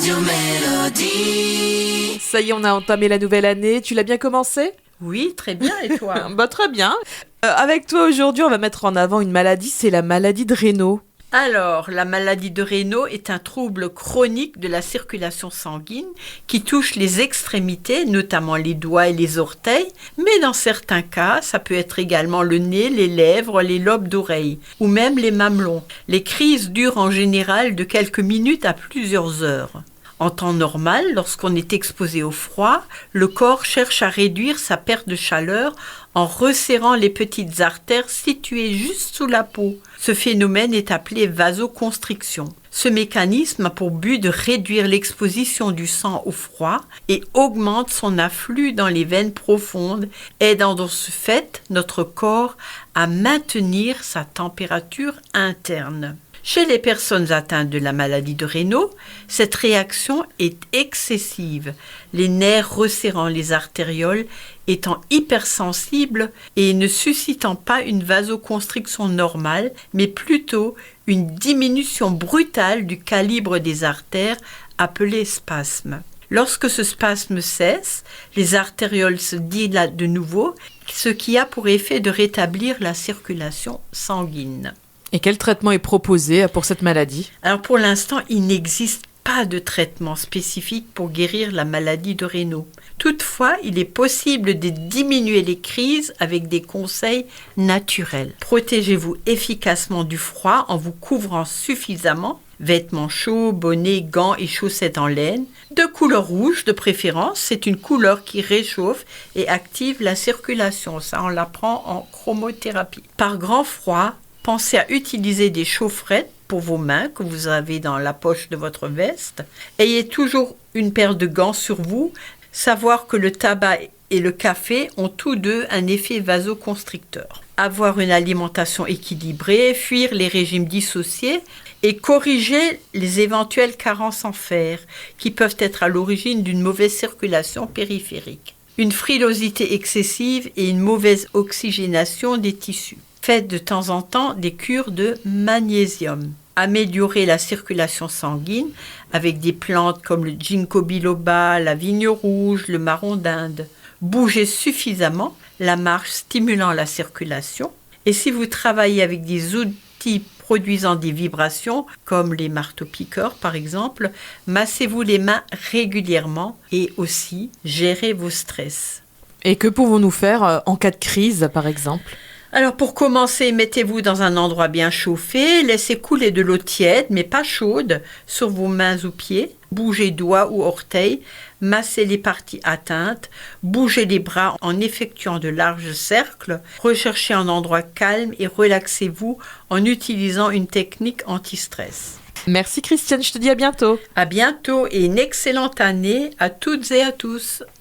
Radio Mélodie. Ça y est, on a entamé la nouvelle année. Tu l'as bien commencé ? Oui, très bien, et toi ? Très bien. Avec toi aujourd'hui, on va mettre en avant une maladie, c'est la maladie de Raynaud. Alors, la maladie de Raynaud est un trouble chronique de la circulation sanguine qui touche les extrémités, notamment les doigts et les orteils, mais dans certains cas, ça peut être également le nez, les lèvres, les lobes d'oreilles ou même les mamelons. Les crises durent en général de quelques minutes à plusieurs heures. En temps normal, lorsqu'on est exposé au froid, le corps cherche à réduire sa perte de chaleur en resserrant les petites artères situées juste sous la peau. Ce phénomène est appelé vasoconstriction. Ce mécanisme a pour but de réduire l'exposition du sang au froid et augmente son afflux dans les veines profondes, aidant dans ce fait notre corps à maintenir sa température interne. Chez les personnes atteintes de la maladie de Raynaud, cette réaction est excessive, les nerfs resserrant les artérioles étant hypersensibles et ne suscitant pas une vasoconstriction normale, mais plutôt une diminution brutale du calibre des artères appelée spasme. Lorsque ce spasme cesse, les artérioles se dilatent de nouveau, ce qui a pour effet de rétablir la circulation sanguine. Et quel traitement est proposé pour cette maladie ? Alors pour l'instant, il n'existe pas de traitement spécifique pour guérir la maladie de Raynaud. Toutefois, il est possible de diminuer les crises avec des conseils naturels. Protégez-vous efficacement du froid en vous couvrant suffisamment. Vêtements chauds, bonnets, gants et chaussettes en laine. De couleur rouge de préférence, c'est une couleur qui réchauffe et active la circulation. Ça, on l'apprend en chromothérapie. Par grand froid, pensez à utiliser des chaufferettes pour vos mains que vous avez dans la poche de votre veste. Ayez toujours une paire de gants sur vous. Savoir que le tabac et le café ont tous deux un effet vasoconstricteur. Avoir une alimentation équilibrée, fuir les régimes dissociés et corriger les éventuelles carences en fer qui peuvent être à l'origine d'une mauvaise circulation périphérique. Une frilosité excessive et une mauvaise oxygénation des tissus. Faites de temps en temps des cures de magnésium. Améliorez la circulation sanguine avec des plantes comme le ginkgo biloba, la vigne rouge, le marron d'Inde. Bougez suffisamment, la marche stimulant la circulation. Et si vous travaillez avec des outils produisant des vibrations, comme les marteaux-piqueurs par exemple, massez-vous les mains régulièrement et aussi gérez vos stress. Et que pouvons-nous faire en cas de crise, par exemple ? Alors pour commencer, mettez-vous dans un endroit bien chauffé, laissez couler de l'eau tiède mais pas chaude sur vos mains ou pieds, bougez doigts ou orteils, massez les parties atteintes, bougez les bras en effectuant de larges cercles, recherchez un endroit calme et relaxez-vous en utilisant une technique anti-stress. Merci Christiane, je te dis à bientôt. À bientôt et une excellente année à toutes et à tous.